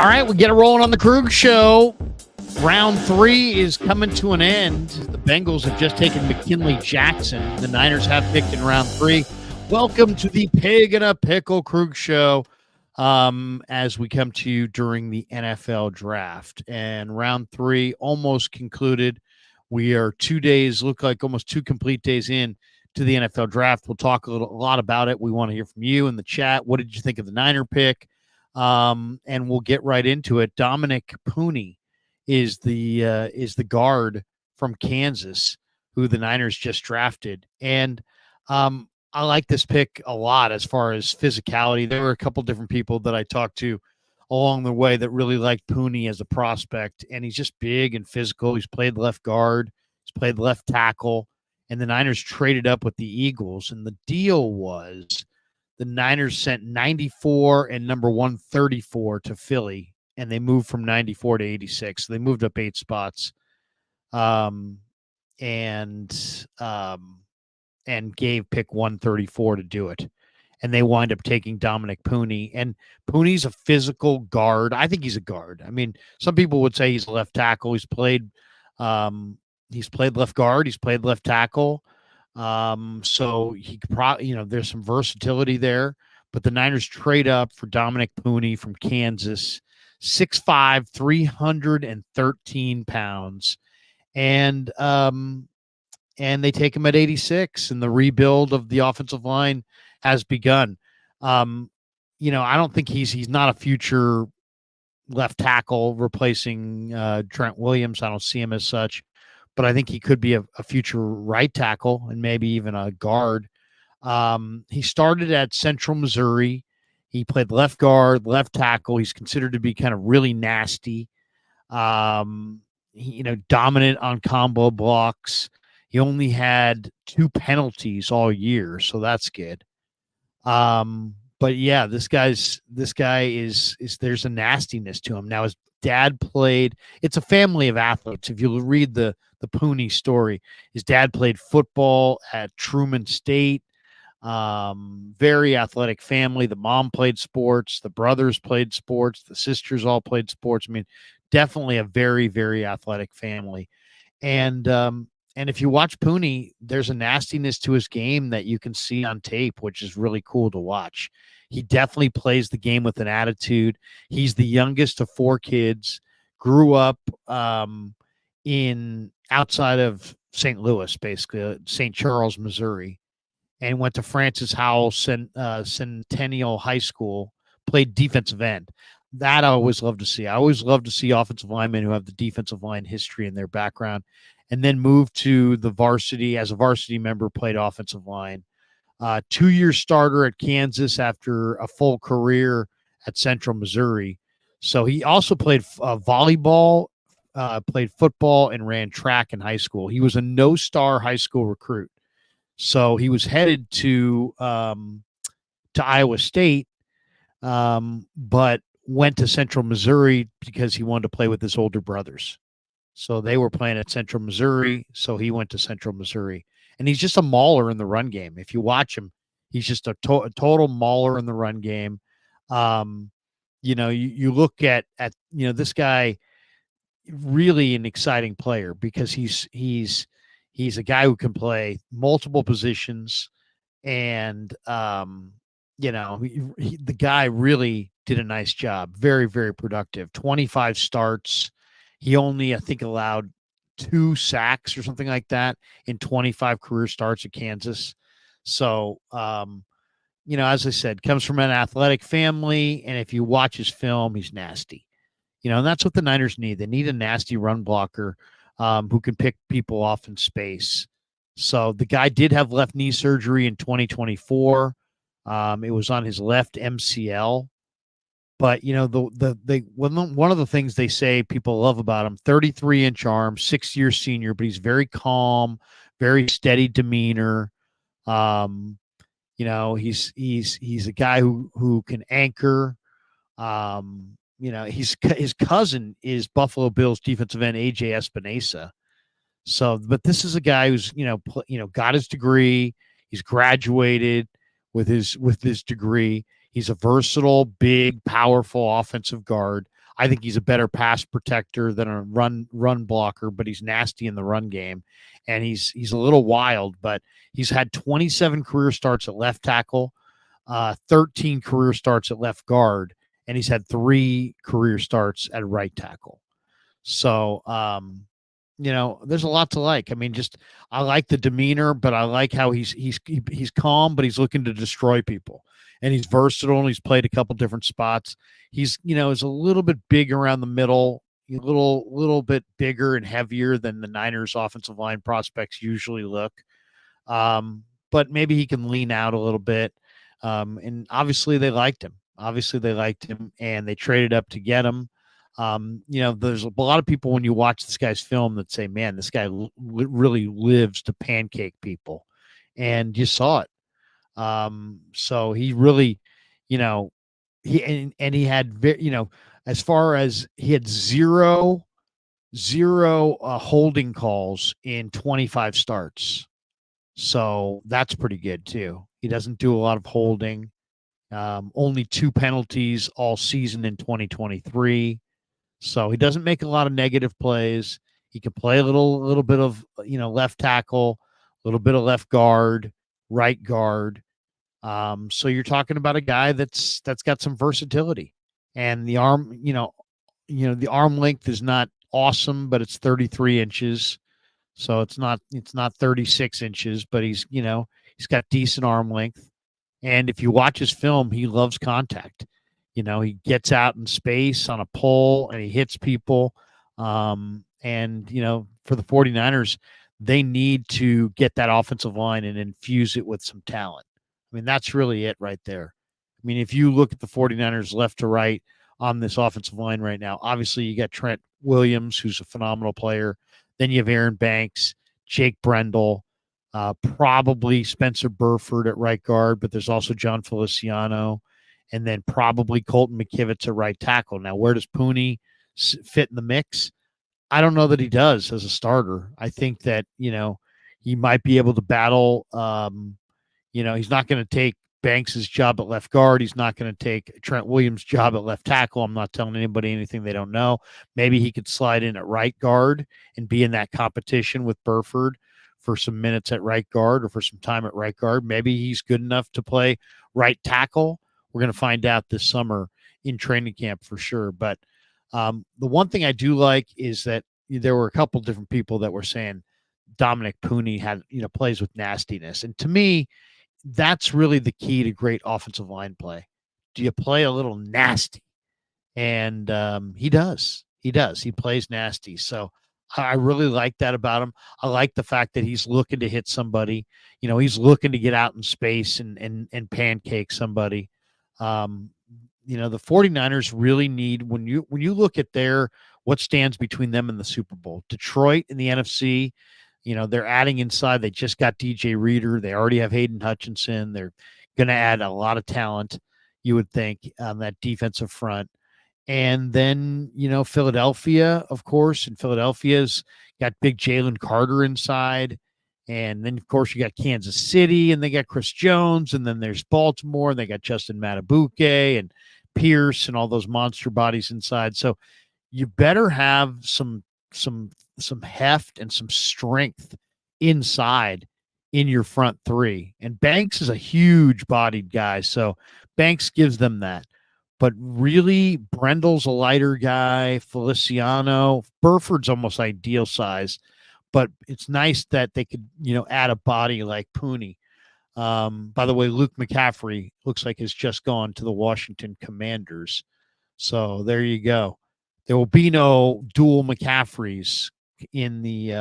All right, we get it rolling on the Krug Show. Round 3 is coming to an end. The Bengals have just taken McKinley Jackson. The Niners have picked in round 3. Welcome to the Pig in a Pickle Krug Show as we come to you during the NFL draft. And round 3 almost concluded. We are 2 days, look like almost 2 complete days in to the NFL draft. We'll talk a lot about it. We want to hear from you in the chat. What did you think of the Niner pick? And we'll get right into it. Dominic Puni is the guard from Kansas who the Niners just drafted. And I like this pick a lot as far as physicality. There were a couple different people that I talked to along the way that really liked Puni as a prospect. And he's just big and physical. He's played left guard. He's played left tackle. And the Niners traded up with the Eagles. And the deal was the Niners sent 94 and number 134 to Philly, and they moved from 94 to 86. So they moved up 8 spots, and gave pick 134 to do it. And they wind up taking Dominic Puni. And Puni's a physical guard. I think he's a guard. I mean, some people would say he's a left tackle. He's played left guard. He's played left tackle. So he could probably, there's some versatility there, but the Niners trade up for Dominic Puni from Kansas, 6'5", 313 pounds. And they take him at 86, and the rebuild of the offensive line has begun. I don't think he's not a future left tackle replacing Trent Williams. I don't see him as such. But I think he could be a future right tackle and maybe even a guard. He started at Central Missouri. He played left guard, left tackle. He's considered to be kind of really nasty, dominant on combo blocks. He only had 2 penalties all year, so that's good. But yeah, this guy is there's a nastiness to him. Now his dad played. It's a family of athletes. If you read the Puni story, his dad played football at Truman State. Very athletic family. The mom played sports. The brothers played sports. The sisters all played sports. I mean, definitely a very, very athletic family. And if you watch Puni, there's a nastiness to his game that you can see on tape, which is really cool to watch. He definitely plays the game with an attitude. He's the youngest of 4 kids, grew up in outside of St. Louis, basically, St. Charles, Missouri, and went to Francis Howell Centennial High School, played defensive end. That I always love to see. I always love to see offensive linemen who have the defensive line history in their background, and then moved to the varsity as a varsity member, played offensive line. 2-year starter at Kansas after a full career at Central Missouri. So he also played volleyball, played football, and ran track in high school. He was a no-star high school recruit. So he was headed to Iowa State, but went to Central Missouri because he wanted to play with his older brothers. So they were playing at Central Missouri, so he went to Central Missouri. And he's just a mauler in the run game. If you watch him, he's just a total mauler in the run game. You look at this guy, really an exciting player because he's a guy who can play multiple positions, and the guy really did a nice job. Very, very productive. 25 starts. He only, I think, allowed 2 sacks or something like that in 25 career starts at Kansas. So, as I said, comes from an athletic family. And if you watch his film, he's nasty, and that's what the Niners need. They need a nasty run blocker who can pick people off in space. So the guy did have left knee surgery in 2024. It was on his left MCL. But, one of the things they say people love about him, 33-inch arm, 6-year senior, but he's very calm, very steady demeanor. He's a guy who can anchor. His cousin is Buffalo Bills defensive end AJ Espinosa. So, but this is a guy who's, got his degree. He's graduated with his degree. He's a versatile, big, powerful offensive guard. I think he's a better pass protector than a run blocker, but he's nasty in the run game, and he's a little wild. But he's had 27 career starts at left tackle, 13 career starts at left guard, and he's had 3 career starts at right tackle. So, there's a lot to like. I mean, just I like the demeanor, but I like how he's calm, but he's looking to destroy people, and he's versatile. And he's played a couple different spots. He's is a little bit big around the middle, a little bit bigger and heavier than the Niners offensive line prospects usually look. But maybe he can lean out a little bit. And obviously they liked him. And they traded up to get him. There's a lot of people when you watch this guy's film that say, man, this guy really lives to pancake people. And you saw it. So he really, he had, as far as he had zero holding calls in 25 starts. So that's pretty good too. He doesn't do a lot of holding. Only 2 penalties all season in 2023. So he doesn't make a lot of negative plays. He can play a little bit of, left tackle, a little bit of left guard, right guard. So you're talking about a guy that's got some versatility, and the arm, the arm length is not awesome, but it's 33 inches. So it's not 36 inches, but he's got decent arm length. And if you watch his film, he loves contact. He gets out in space on a pull and he hits people. And, for the 49ers, they need to get that offensive line and infuse it with some talent. I mean, that's really it right there. I mean, if you look at the 49ers left to right on this offensive line right now, obviously you got Trent Williams, who's a phenomenal player. Then you have Aaron Banks, Jake Brendel, probably Spencer Burford at right guard, but there's also John Feliciano, and then probably Colton McKivitz at right tackle. Now, where does Puni fit in the mix? I don't know that he does as a starter. I think that, he might be able to battle. He's not going to take Banks's job at left guard. He's not going to take Trent Williams' job at left tackle. I'm not telling anybody anything they don't know. Maybe he could slide in at right guard and be in that competition with Burford for some minutes at right guard or for some time at right guard. Maybe he's good enough to play right tackle. We're going to find out this summer in training camp for sure. But the one thing I do like is that there were a couple different people that were saying Dominic Puni had, plays with nastiness. And to me, that's really the key to great offensive line play. Do you play a little nasty? And he does. He plays nasty. So I really like that about him. I like the fact that he's looking to hit somebody. He's looking to get out in space and pancake somebody. The 49ers really need, when you look at what stands between them and the Super Bowl, Detroit in the NFC, they're adding inside. They just got DJ Reader. They already have Hayden Hutchinson. They're going to add a lot of talent, you would think, on that defensive front. And then, Philadelphia, of course, and Philadelphia's got big Jalen Carter inside. And then, of course, you got Kansas City, and they got Chris Jones. And then there's Baltimore, and they got Justin Matabuke and Pierce and all those monster bodies inside. So you better have some heft and some strength inside in your front three. And Banks is a huge bodied guy, so Banks gives them that. But really, Brendel's a lighter guy. Feliciano, Burford's almost ideal size, but it's nice that they could, add a body like Puni. By the way, Luke McCaffrey looks like has just gone to the Washington Commanders. So there you go. There will be no dual McCaffreys on the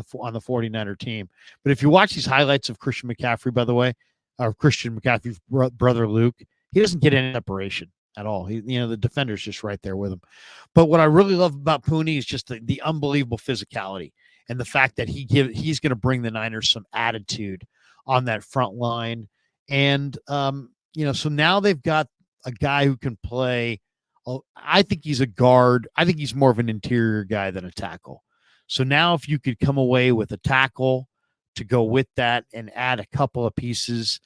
49er team. But if you watch these highlights of Christian McCaffrey, by the way, or Christian McCaffrey's brother Luke, he doesn't get any separation at all. The defender's just right there with him. But what I really love about Puni is just the unbelievable physicality and the fact that he's going to bring the Niners some attitude on that front line. And so now they've got a guy who can play. I think he's a guard. I think he's more of an interior guy than a tackle. So now if you could come away with a tackle to go with that and add a couple of pieces,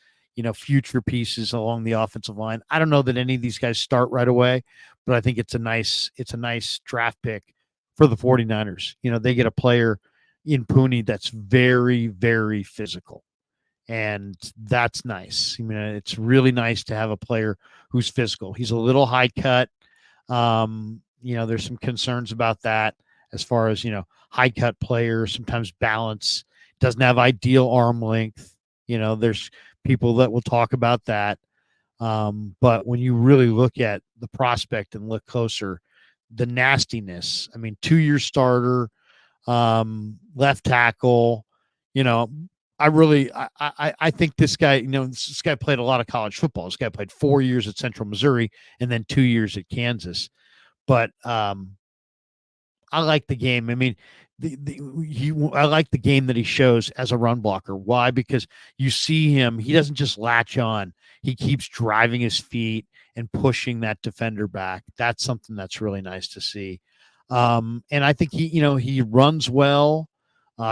future pieces along the offensive line. I don't know that any of these guys start right away, but I think it's a nice draft pick for the 49ers. They get a player in Puni that's very, very physical. And that's nice. I mean, it's really nice to have a player who's physical. He's a little high cut. There's some concerns about that as far as, high cut players, sometimes balance, doesn't have ideal arm length. There's people that will talk about that. But when you really look at the prospect and look closer, the nastiness, I mean, 2-year starter, left tackle, I think this guy, this guy played a lot of college football. This guy played 4 years at Central Missouri and then 2 years at Kansas. But I like the game. I mean, I like the game that he shows as a run blocker. Why? Because you see him, he doesn't just latch on. He keeps driving his feet and pushing that defender back. That's something that's really nice to see. And I think he runs well.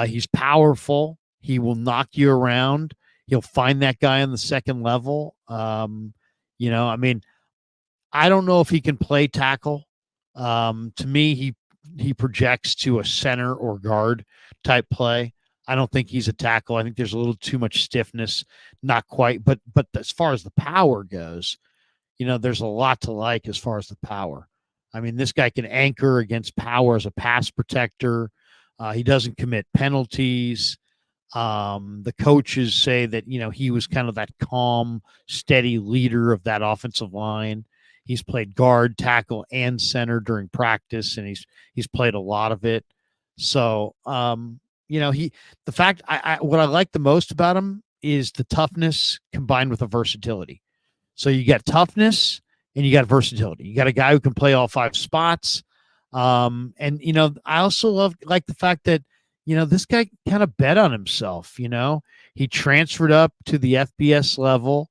He's powerful. He will knock you around. He'll find that guy on the second level. I mean, I don't know if he can play tackle. To me, he projects to a center or guard type play. I don't think he's a tackle. I think there's a little too much stiffness. Not quite, but as far as the power goes, there's a lot to like as far as the power. I mean, this guy can anchor against power as a pass protector. He doesn't commit penalties. The coaches say that, he was kind of that calm, steady leader of that offensive line. He's played guard, tackle, and center during practice, and he's played a lot of it. So, what I like the most about him is the toughness combined with the versatility. So you got toughness and you got versatility. You got a guy who can play all 5 spots. I also like the fact that, this guy kind of bet on himself. He transferred up to the FBS level,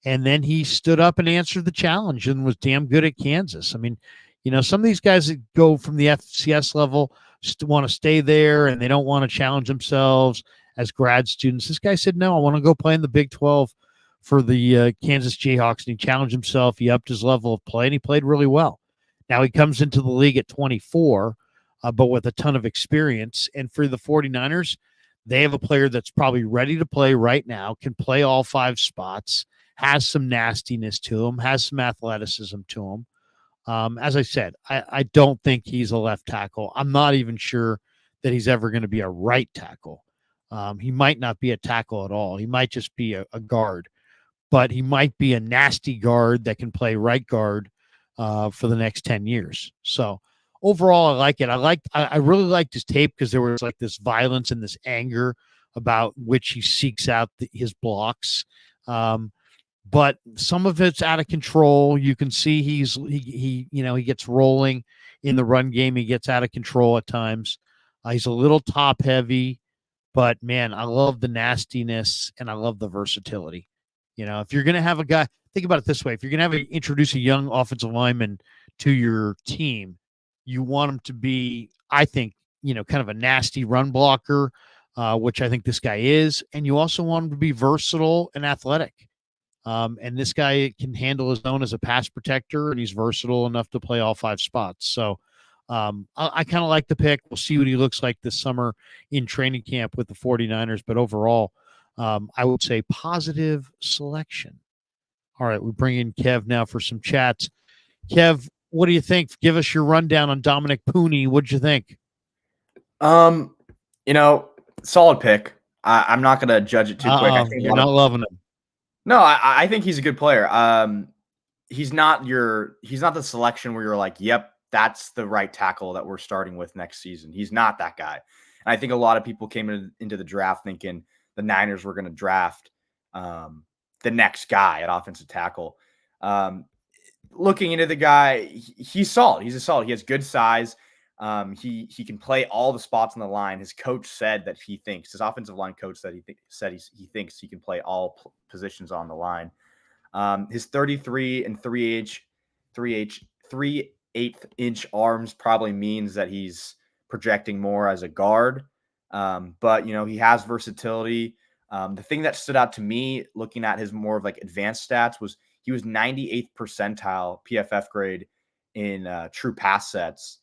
and then he stood up and answered the challenge and was damn good at Kansas. I mean, some of these guys that go from the FCS level want to stay there and they don't want to challenge themselves as grad students. This guy said, no, I want to go play in the Big 12 for the Kansas Jayhawks, and he challenged himself. He upped his level of play, and he played really well. Now he comes into the league at 24, but with a ton of experience. And for the 49ers, they have a player that's probably ready to play right now, can play all 5 spots, has some nastiness to him, has some athleticism to him. As I said, I don't think he's a left tackle. I'm not even sure that he's ever going to be a right tackle. He might not be a tackle at all. He might just be a guard, but he might be a nasty guard that can play right guard for the next 10 years. So overall, I like it. I really liked his tape because there was like this violence and this anger about which he seeks out his blocks. But some of it's out of control. You can see he gets rolling in the run game. He gets out of control at times. He's a little top heavy, but man, I love the nastiness and I love the versatility. If you're going to have a guy, think about it this way. If you're going to introduce a young offensive lineman to your team, you want him to be, I think, kind of a nasty run blocker, which I think this guy is. And you also want him to be versatile and athletic. And this guy can handle his own as a pass protector, and he's versatile enough to play all 5 spots. So I kind of like the pick. We'll see what he looks like this summer in training camp with the 49ers. But overall, I would say positive selection. All right, we bring in Kev now for some chats. Kev, what do you think? Give us your rundown on Dominic Puni. What'd you think? Solid pick. I'm not going to judge it too quick. I think you're not loving him. No, I think he's a good player. He's not the selection where you're like, yep, that's the right tackle that we're starting with next season. He's not that guy. And I think a lot of people came into the draft thinking the Niners were going to draft the next guy at offensive tackle. Looking into the guy, he's solid. He's solid. He has good size. He can play all the spots on the line. His coach said that his offensive line coach said he thinks he can play all positions on the line. His 33 and 3/8 inch arms probably means that he's projecting more as a guard. But he has versatility. The thing that stood out to me looking at his more of like advanced stats was he was 98th percentile PFF grade in true pass sets,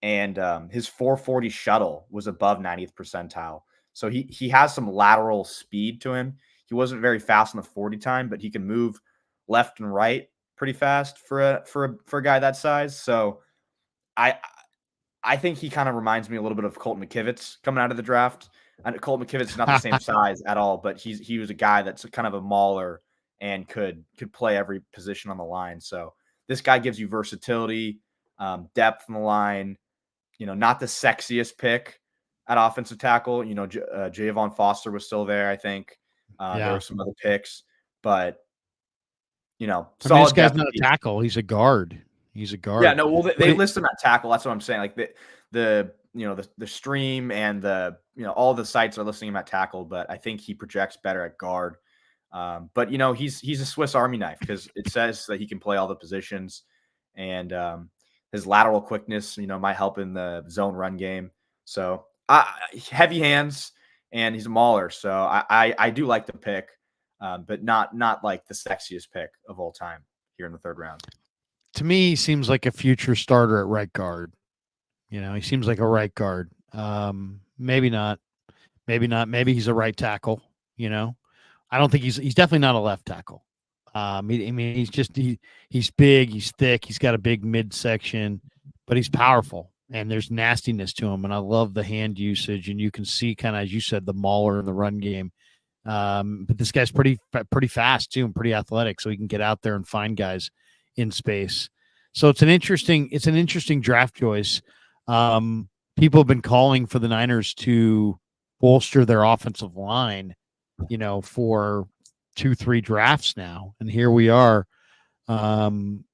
and his 440 shuttle was above 90th percentile. So he has some lateral speed to him. He wasn't very fast on the 40 time, but he can move left and right pretty fast for a guy that size. So I think he kind of reminds me a little bit of Colton McKivitz coming out of the draft. And Colton McKivitz is not the same size at all, but he was a guy that's kind of a mauler and could play every position on the line. So this guy gives you versatility, depth in the line. Not the sexiest pick at offensive tackle. Javon Foster was still there, I think. There were some other picks, but this guy's not a tackle. He's a guard. He's a guard. Yeah, no. Well, they list him at tackle. That's what I'm saying. Like the stream and all the sites are listing him at tackle, but I think he projects better at guard. But he's a Swiss Army knife because it says that he can play all the positions, and his lateral quickness, might help in the zone run game. So heavy hands, and he's a mauler. So I do like the pick, but not like the sexiest pick of all time here in the third round. To me, he seems like a future starter at right guard. He seems like a right guard. Maybe not. Maybe he's a right tackle. I don't think he's definitely not a left tackle. He's big, he's thick, he's got a big midsection, but he's powerful and there's nastiness to him. And I love the hand usage, and you can see kind of, as you said, the mauler in the run game. But this guy's pretty fast too, and pretty athletic, so he can get out there and find guys in space. So it's an interesting draft choice. People have been calling for the Niners to bolster their offensive line, for 2-3 drafts now. And here we are, round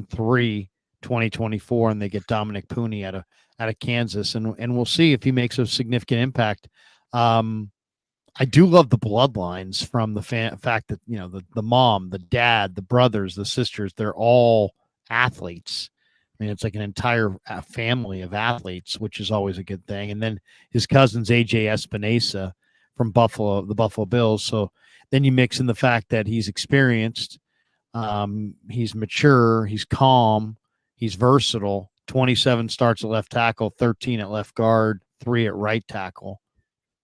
3, 2024, and they get Dominic Puni out of Kansas. And we'll see if he makes a significant impact. I do love the bloodlines from the fact that, the mom, the dad, the brothers, the sisters, they're all athletes. I mean, it's like an entire family of athletes, which is always a good thing. And then his cousin's AJ Espinosa from the Buffalo Bills. So then you mix in the fact that he's experienced, he's mature, he's calm, he's versatile. 27 starts at left tackle, 13 at left guard, 3 at right tackle.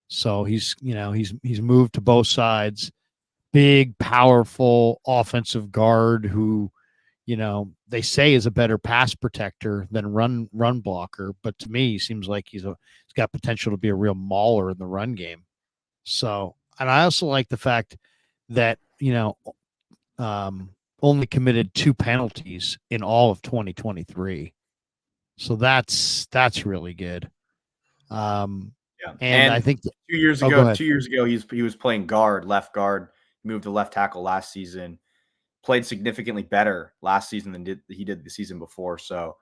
So he's moved to both sides. Big, powerful offensive guard who, they say is a better pass protector than run blocker. But to me, he seems like he's got potential to be a real mauler in the run game. So, and I also like the fact that, only committed 2 penalties in all of 2023. So that's really good. Yeah. And I think 2 years ago, he was playing left guard, moved to left tackle last season, played significantly better last season than he did the season before. So,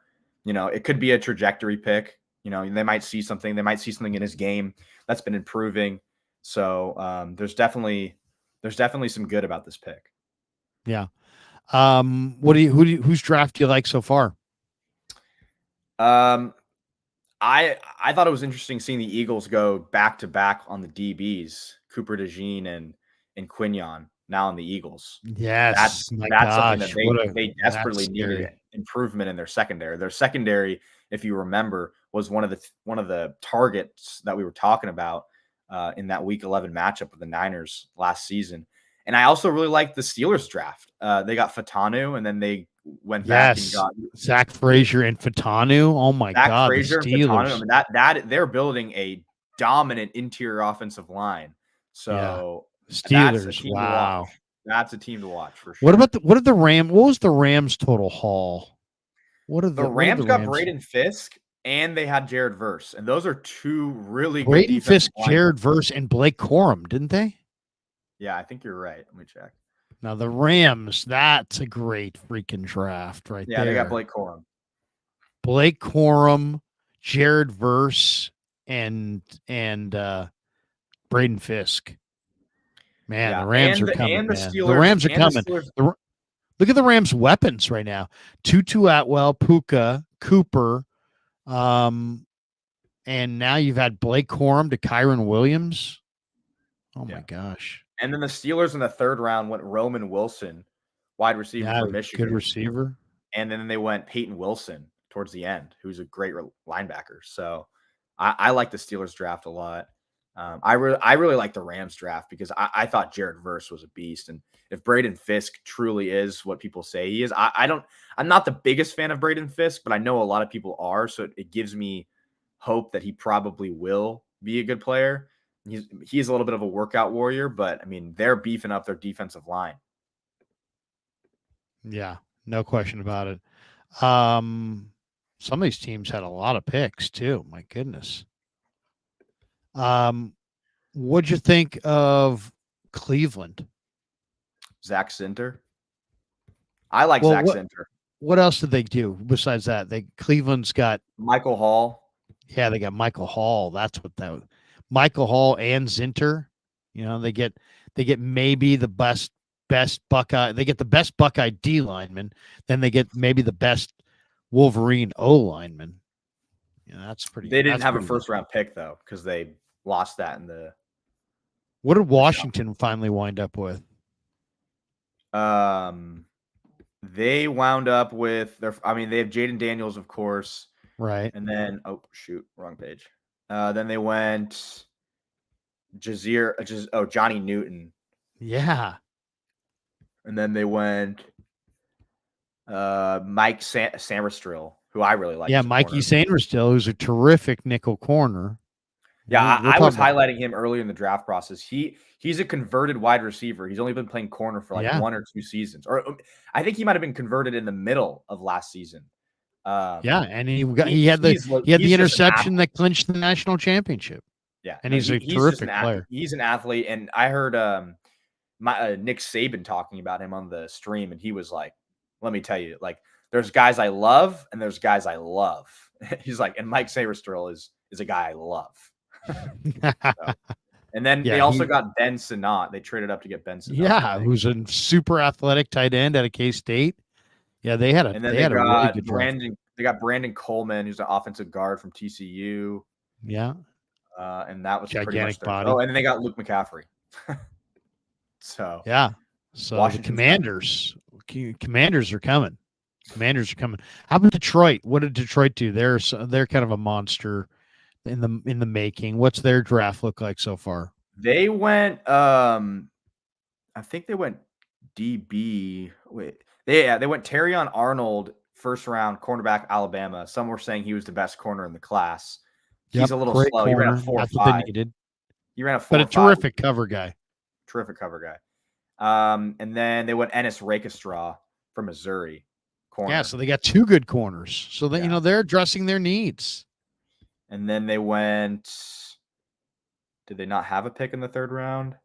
it could be a trajectory pick. They might see something in his game that's been improving. So, there's definitely some good about this pick. Yeah. Whose draft do you like so far? I thought it was interesting seeing the Eagles go back to back on the DBs, Cooper DeJean and Quignon now on the Eagles. Yes, that's something that they desperately needed improvement in their secondary. Their secondary, if you remember, was one of the targets that we were talking about in that Week 11 matchup with the Niners last season. And I also really liked the Steelers draft. They got Fatanu, and then they went back and got Zach Frazier and Fatanu. Oh my God, the Steelers! I mean, that they're building a dominant interior offensive line. So Steelers, wow, that's a team to watch for sure. What was the Rams total haul? The Rams got Braden Fisk, and they had Jared Verse, and those are 2 really good Braden Fisk, Jared Verse, and Blake Corum, didn't they? Yeah, I think you're right. Let me check. Now the Rams, that's a great freaking draft there. Yeah, they got Blake Corum. Blake Corum, Jared Verse, and Braden Fisk. Man, the Rams are coming. The Rams are coming. Look at the Rams' weapons right now. Tutu Atwell, Pukah, Cooper, and now you've had Blake Corum to Kyron Williams. Oh my gosh. And then the Steelers in the 3rd round went Roman Wilson, wide receiver from Michigan. Good receiver. And then they went Peyton Wilson towards the end, who's a great linebacker. So I like the Steelers draft a lot. I really like the Rams draft because I thought Jared Verse was a beast. And if Braden Fisk truly is what people say he is, I'm not the biggest fan of Braden Fisk, but I know a lot of people are. So it gives me hope that he probably will be a good player. He's a little bit of a workout warrior, but I mean, they're beefing up their defensive line. Yeah, no question about it. Some of these teams had a lot of picks too. My goodness. What'd you think of Cleveland? Zach Sinter. I like Zach Sinter. What else did they do besides that? Cleveland's got Michael Hall. Yeah, they got Michael Hall. That's what that was. Michael Hall and Zinter. They get maybe the best Buckeye. They get the best Buckeye D lineman. Then they get maybe the best Wolverine O lineman. That's pretty. They didn't have a first round pick though, because they lost that in the. What did Washington finally wind up with? They wound up with they have Jaden Daniels, of course. Right. And then, wrong page. Then they went Johnny Newton. Yeah. And then they went Mike Sammerstrill, who I really like. Yeah, Mikey Sammerstrill, who's a terrific nickel corner. Yeah, I was highlighting him earlier in the draft process. He's a converted wide receiver. He's only been playing corner for 1 or 2 seasons. Or I think he might have been converted in the middle of last season. And he had the interception that clinched the national championship. Yeah, and he's a terrific player. He's an athlete, and I heard Nick Saban talking about him on the stream, and he was like, "Let me tell you, there's guys I love, and there's guys I love." He's like, and Mike Saberstrill is a guy I love. And then they also got Ben Sinnott. They traded up to get Ben Sinnott. Yeah, who's a super athletic tight end out of K-State. Yeah, they had a really good draft. They got Brandon Coleman, who's an offensive guard from TCU. Yeah. And that was gigantic pretty much body. Oh, and then they got Luke McCaffrey. So yeah. So Washington's the Commanders are coming. How about Detroit? What did Detroit do? They're kind of a monster in the making. What's their draft look like so far? They went I think they went DB. They went Terrion Arnold, first round cornerback, Alabama. Some were saying he was the best corner in the class. He's a little slow. Corner. He ran a 4.5. That's what they needed. He ran a 4.5. But a terrific cover guy. And then they went Ennis Rakestraw from Missouri. Corner. Yeah, so they got 2 good corners. So that they're addressing their needs. And then they went. Did they not have a pick in the 3rd round?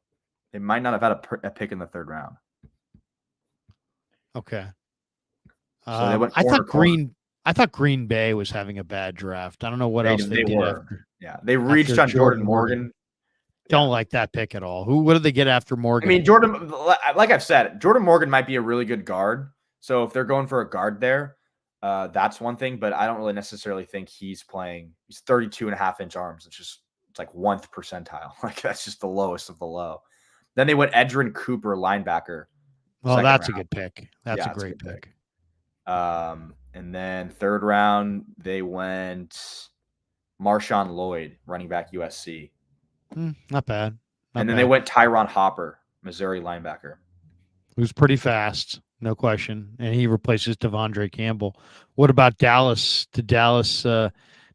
They might not have had a pick in the 3rd round. Okay. So they went I thought Green Bay was having a bad draft. I don't know what else they did. After, they reached on Jordan Morgan. Don't like that pick at all. What did they get after Morgan? I mean, Jordan, like I've said, Jordan Morgan might be a really good guard. So if they're going for a guard there, that's one thing. But I don't really necessarily think he's 32.5-inch arms. It's like 1th percentile. That's just the lowest of the low. Then they went Edgerrin Cooper, linebacker. Oh, that's a good pick. That's a great pick. And then 3rd round, they went Marshawn Lloyd, running back, USC. Not bad. And then they went Tyron Hopper, Missouri linebacker. Who's pretty fast, no question. And he replaces Devondre Campbell. What about Dallas? Dallas went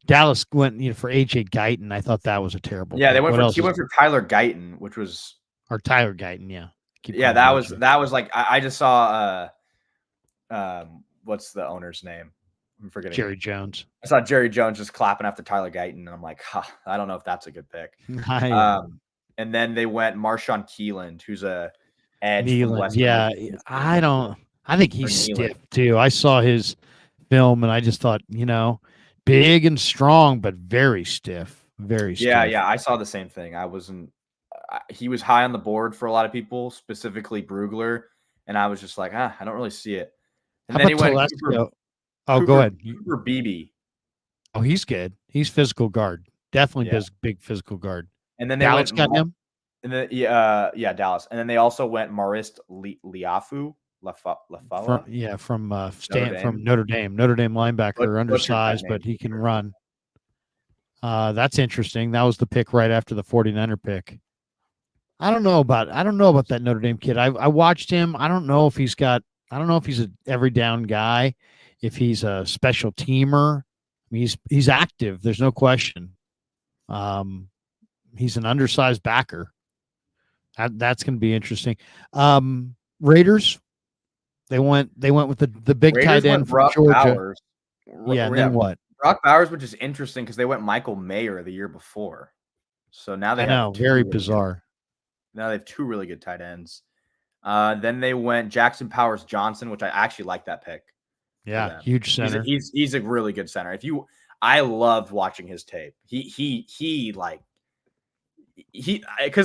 for AJ Guyton. I thought that was a terrible pick. They went for Tyler Guyton, which was Tyler Guyton, yeah. That was like I just saw what's the owner's name? I'm forgetting. Jerry Jones. I saw Jerry Jones just clapping after Tyler Guyton, and I'm like, I don't know if that's a good pick. And then they went Marshawn Keeland, who's a edge from West Virginia. I think he's stiff too. I saw his film and I just thought, big and strong, but very stiff. Very stiff. Yeah. I saw the same thing. He was high on the board for a lot of people, specifically Brugler, and I was just like, I don't really see it. And then he went go ahead. Cooper Beebe. Oh, he's good. He's physical guard. Definitely big physical guard. And then they Dallas got him. And then Dallas. And then they also went Marist Liafu. Lafala? From Dame. Notre Dame. Notre Dame linebacker, undersized, but he can run. That's interesting. That was the pick right after the 49er pick. I don't know about that Notre Dame kid. I watched him. I don't know if he's a every down guy, if he's a special teamer. I mean, he's active. There's no question. He's an undersized backer. That's going to be interesting. Raiders. They went with the big Raiders tight end from Brock Georgia. Bowers. Yeah, and then what? Brock Bowers, which is interesting because they went Michael Mayer the year before. So now they have very bizarre. Now they have two really good tight ends. Then they went Jackson Powers Johnson, which I actually like that pick. Yeah, huge center. He's a really good center. I loved watching his tape. Because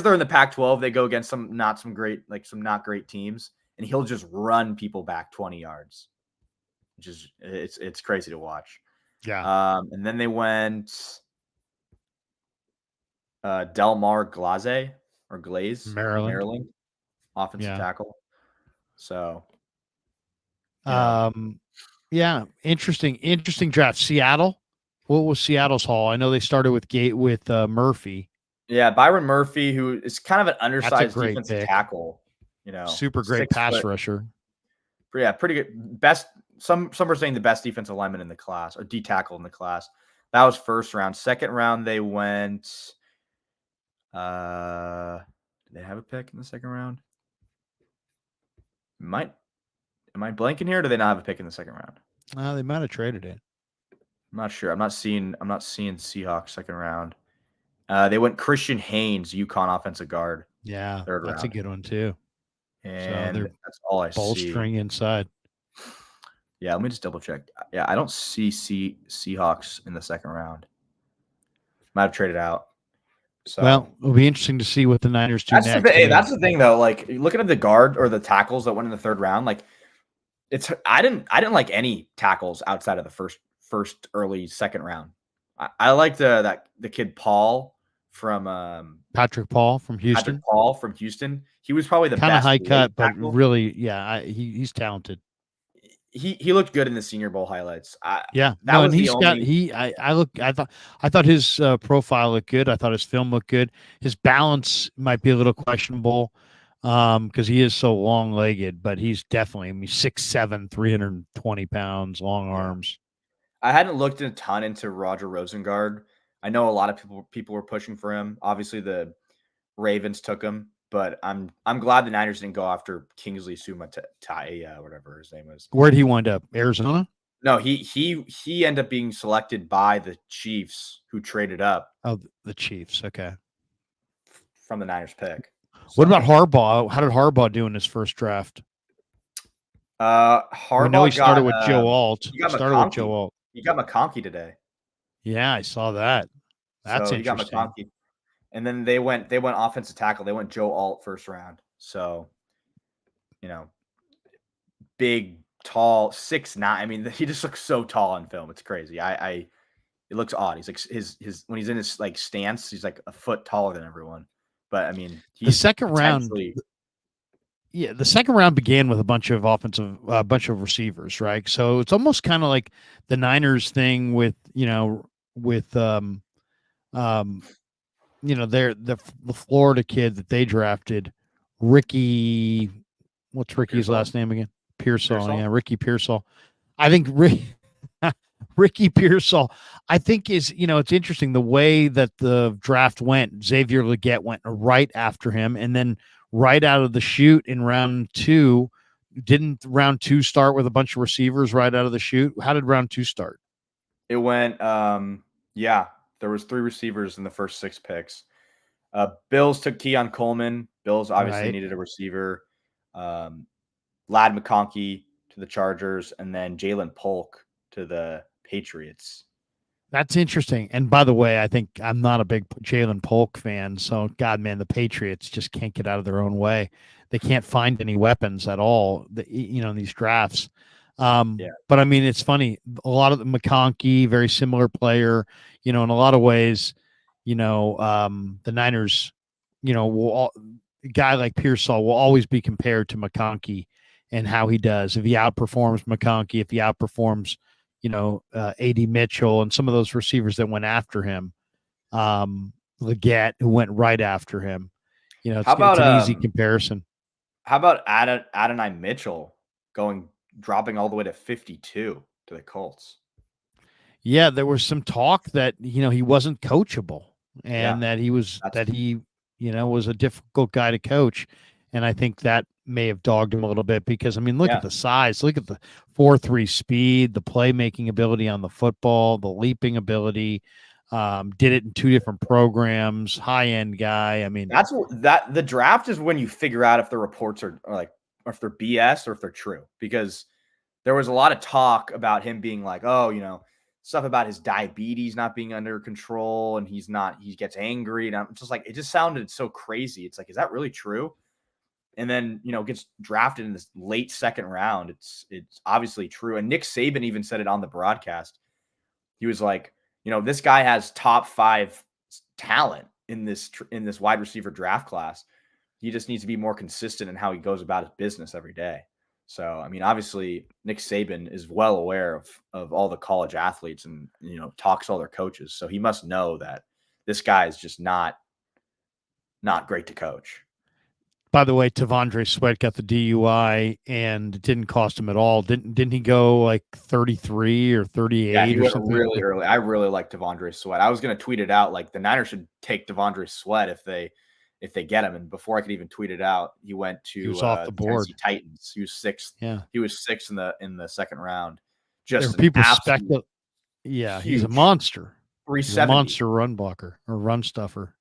they're in the Pac-12, they go against some not great teams, and he'll just run people back 20 yards. Which is it's crazy to watch. Yeah. And then they went Delmar Glaze, Maryland, offensive tackle. So, yeah, interesting draft. Seattle. What was Seattle's haul? I know they started with Murphy. Yeah, Byron Murphy, who is kind of an undersized defensive tackle. Super great pass rusher. Yeah, pretty good. Best. Some are saying the best defensive lineman in the class, or D tackle in the class. That was first round. Second round, they went. Did they have a pick in the second round? Am I blanking here? Or do they not have a pick in the second round? They might have traded it. I'm not sure. I'm not seeing Seahawks second round. They went Christian Haynes, UConn offensive guard. Yeah, third that's round. A good one too. And so that's all I see. Bolstering inside. Yeah, let me just double check. Yeah, I don't see Seahawks in the second round. Might have traded out. So, well, it'll be interesting to see what the Niners do next. That's the thing, though. Like, looking at the guard or the tackles that went in the third round, like I didn't like any tackles outside of the first early second round. I liked the kid Paul from Patrick Paul from Houston. He was probably the kind best of high cut, but tackle. Really, yeah, he's talented. He looked good in the Senior Bowl highlights. I thought his profile looked good. I thought his film looked good. His balance might be a little questionable because he is so long-legged, but he's definitely 6'7", 320 pounds, long arms. I hadn't looked a ton into Roger Rosengard. I know a lot of people were pushing for him. Obviously, the Ravens took him. But I'm glad the Niners didn't go after Kingsley Sumatai, whatever his name was. Where'd he wind up? Arizona? No, he ended up being selected by the Chiefs, who traded up. Oh, the Chiefs. Okay. From the Niners pick. What about Harbaugh? How did Harbaugh do in his first draft? Harbaugh. I know he started with Joe Alt. He got McConkey today. Yeah, I saw that. That's interesting. He got McConkey. And then they went offensive tackle. They went Joe Alt first round. So, big, tall, 6'9". I mean, he just looks so tall on film. It's crazy. It looks odd. He's like his when he's in his like stance, he's like a foot taller than everyone. But I mean, the second round. Yeah, the second round began with a bunch of receivers, right? So it's almost kind of like the Niners thing with the Florida kid that they drafted, Ricky. What's Ricky's last name again? Pearsall. Yeah, Ricky Pearsall. I think Ricky Pearsall. I think is it's interesting the way that the draft went. Xavier Legette went right after him, and then right out of the chute in round 2. Didn't round 2 start with a bunch of receivers right out of the chute? How did round 2 start? It went. There was 3 receivers in the first 6 picks. Bills took Keon Coleman. Bills obviously needed a receiver. Lad McConkey to the Chargers, and then Jalen Polk to the Patriots. That's interesting. And by the way, I think I'm not a big Jalen Polk fan. So, God, man, the Patriots just can't get out of their own way. They can't find any weapons at all, in these drafts. But I mean, it's funny. A lot of the McConkey, very similar player, in a lot of ways, the Niners, a guy like Pearsall will always be compared to McConkey and how he does. If he outperforms McConkey, if he outperforms, A.D. Mitchell and some of those receivers that went after him, Leggett, who went right after him, it's an easy comparison. How about Adonai Mitchell dropping all the way to 52 to the Colts? Yeah, there was some talk that he wasn't coachable, and that he was a difficult guy to coach, and I think that may have dogged him a little bit because look at the size, look at the 4.3 speed, the playmaking ability on the football, the leaping ability. Did it in 2 different programs, high end guy. That's the draft is when you figure out if the reports are or if they're BS or if they're true, because there was a lot of talk about him being like, stuff about his diabetes not being under control and he gets angry. And I'm just like, it just sounded so crazy. It's like, is that really true? And then, gets drafted in this late second round. It's obviously true. And Nick Saban even said it on the broadcast. He was like, this guy has top 5 talent in this wide receiver draft class. He just needs to be more consistent in how he goes about his business every day. So, obviously Nick Saban is well aware of all the college athletes and, talks to all their coaches. So he must know that this guy is just not great to coach. By the way, T'Vondre Sweat got the DUI and it didn't cost him at all. Didn't he go like 33 or 38 he or went something? Really early. I really like T'Vondre Sweat. I was going to tweet it out like the Niners should take T'Vondre Sweat if they get him. And before I could even tweet it out, he went to he was off the board. Tennessee Titans. He was 6th. Yeah, he was 6th in the second round. Just people speculate. Yeah, he's a monster. 370. He's a monster run blocker or run stuffer,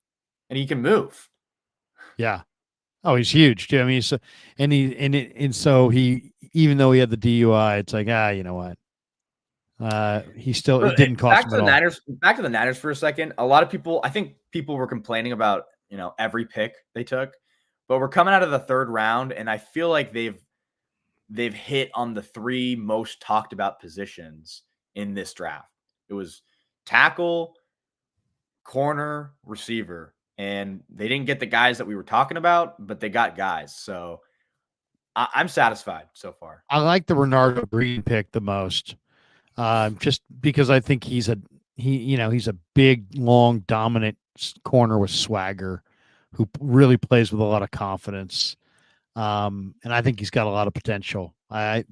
and he can move. Yeah. Oh, he's huge too. So he, even though he had the DUI, it's like, you know what? It didn't cost him at all. Back to the Niners for a second. A lot of people, I think people were complaining about, every pick they took, but we're coming out of the third round, and I feel like they've hit on the 3 most talked about positions in this draft. It was tackle, corner, receiver. And they didn't get the guys that we were talking about, but they got guys. So I'm satisfied so far. I like the Renardo Green pick the most, just because I think he's a big, long, dominant corner with swagger, who really plays with a lot of confidence. And I think he's got a lot of potential. I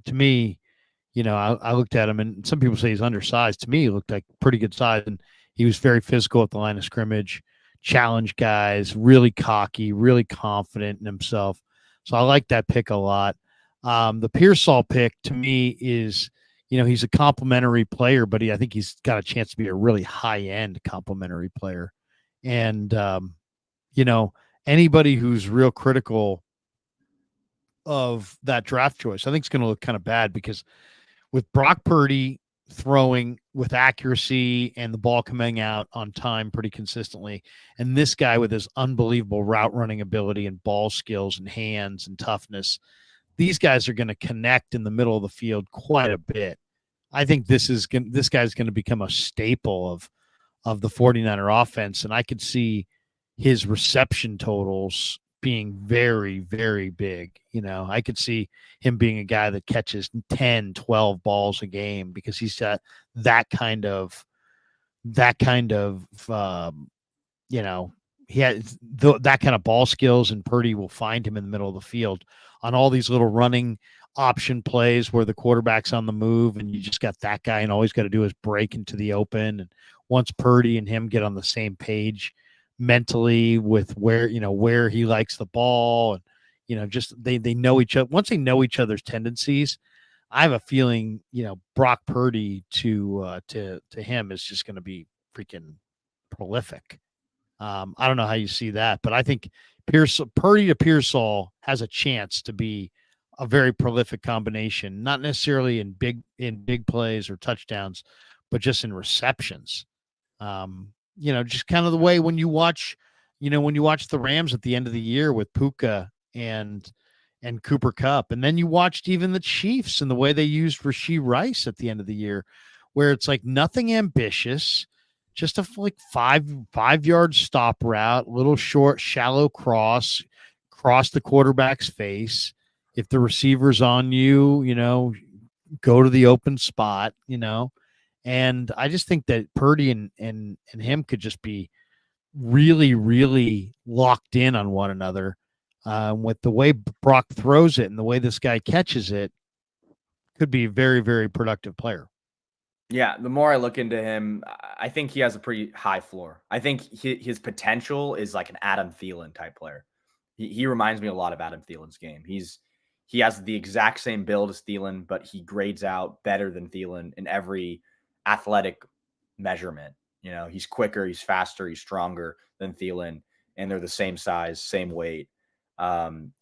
looked at him, and some people say he's undersized. To me, he looked like pretty good size, and he was very physical at the line of scrimmage. Challenge guys, really cocky, really confident in himself. So I like that pick a lot. The Pearsall pick to me is, he's a complimentary player, but I think he's got a chance to be a really high-end complimentary player. And, anybody who's real critical of that draft choice, I think it's going to look kind of bad, because with Brock Purdy throwing with accuracy and the ball coming out on time pretty consistently, and this guy with his unbelievable route running ability and ball skills and hands and toughness, these guys are going to connect in the middle of the field quite a bit. I think this guy's going to become a staple of the 49er offense, and I could see his reception totals being very, very big. I could see him being a guy that catches 10, 12 balls a game, because he's got that kind of he has that kind of ball skills, and Purdy will find him in the middle of the field on all these little running option plays where the quarterback's on the move and you just got that guy, and all he's got to do is break into the open. And once Purdy and him get on the same page mentally with where he likes the ball, and just they know each other. Once they know each other's tendencies, I have a feeling Brock Purdy to him is just going to be freaking prolific. I don't know how you see that, but I think Purdy to Pearsall has a chance to be a very prolific combination, not necessarily in big plays or touchdowns, but just in receptions. Just kind of the way when you watch the Rams at the end of the year with Pukah and Cooper Kupp, and then you watched even the Chiefs and the way they used Rashee Rice at the end of the year, where it's like nothing ambitious, just a 5-yard stop route, little short, shallow cross the quarterback's face. if the receiver's on you, go to the open spot, and I just think that Purdy and him could just be really, really locked in on one another. With the way Brock throws it and the way this guy catches it, could be a very, very productive player. Yeah, the more I look into him, I think he has a pretty high floor. I think his potential is like an Adam Thielen type player. He reminds me a lot of Adam Thielen's game. He has the exact same build as Thielen, but he grades out better than Thielen in every athletic measurement. He's quicker, he's faster, he's stronger than Thielen, and they're the same size, same weight. And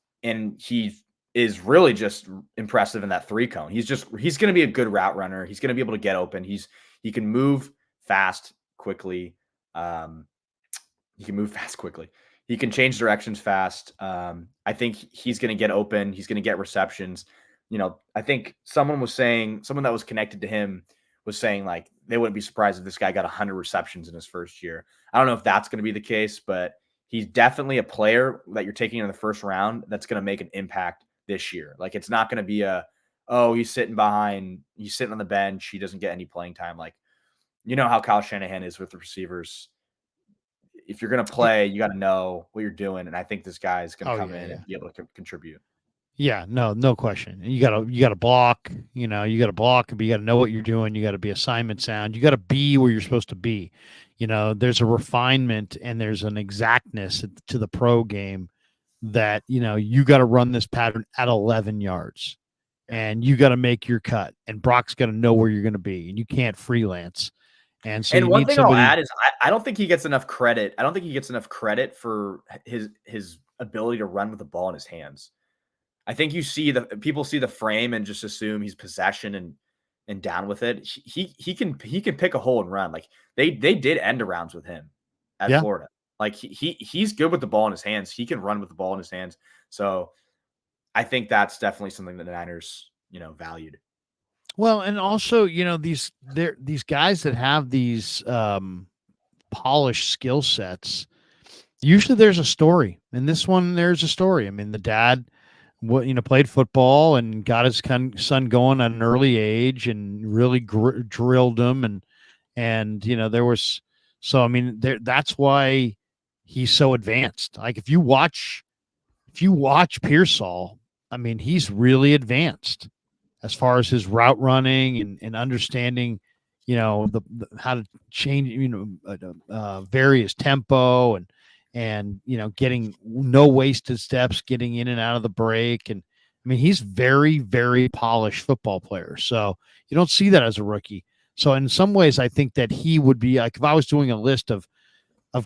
he is really just impressive in that 3-cone. He's going to be a good route runner. He's going to be able to get open. He can move fast, quickly. He can move fast, quickly. He can change directions fast. I think he's going to get open. He's going to get receptions. I think someone that was connected to him was saying like they wouldn't be surprised if this guy got 100 receptions in his first year. I don't know if that's going to be the case, but he's definitely a player that you're taking in the first round that's going to make an impact this year. Like it's not going to be he's sitting on the bench, he doesn't get any playing time. Like, how Kyle Shanahan is with the receivers. If you're going to play, you got to know what you're doing. And I think this guy is going to come in and be able to contribute. Yeah, no question. You gotta block, you gotta block, but you gotta know what you're doing. You gotta be assignment sound. You gotta be where you're supposed to be. There's a refinement and there's an exactness to the pro game that, you gotta run this pattern at 11 yards and you gotta make your cut. And Brock's gotta know where you're gonna be, and you can't freelance. And so one thing I'll add is I don't think he gets enough credit. I don't think he gets enough credit for his ability to run with the ball in his hands. I think people see the frame and just assume he's possession and down with it. He can pick a hole and run. Like they did end arounds with him at Florida. Like he's good with the ball in his hands. He can run with the ball in his hands. So I think that's definitely something that the Niners, valued. Well, and also, these guys that have these polished skill sets, usually there's a story. In this one, there's a story. I mean, the dad played football and got his son going at an early age and really drilled him. And there was, so, I mean, that's why he's so advanced. Like if you watch Pearsall, I mean, he's really advanced as far as his route running and understanding, the how to change, vary his tempo and getting no wasted steps, getting in and out of the break. And I mean, he's very, very polished football player. So you don't see that as a rookie. So in some ways, I think that he would be like, if I was doing a list of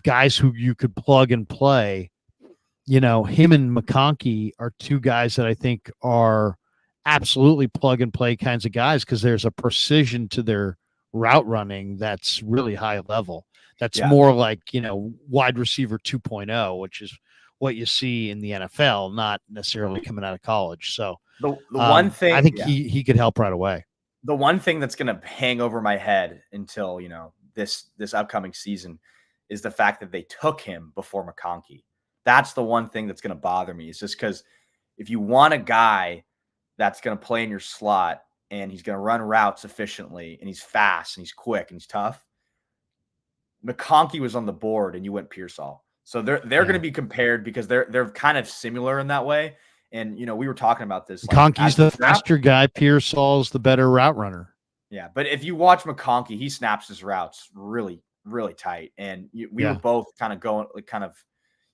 guys who you could plug and play, him and McConkey are two guys that I think are absolutely plug and play kinds of guys, because there's a precision to their route running that's really high level. That's more like, wide receiver 2.0, which is what you see in the NFL, not necessarily coming out of college. So the one thing I think he could help right away. The one thing that's going to hang over my head until, this upcoming season is the fact that they took him before McConkey. That's the one thing that's going to bother me. It's just because if you want a guy that's going to play in your slot and he's going to run routes efficiently and he's fast and he's quick and he's tough, McConkey was on the board and you went Pearsall. So they're going to be compared because they're kind of similar in that way. And, we were talking about this. McConkey's the faster guy. Pearsall's the better route runner. Yeah. But if you watch McConkey, he snaps his routes really, really tight. And we were both kind of going,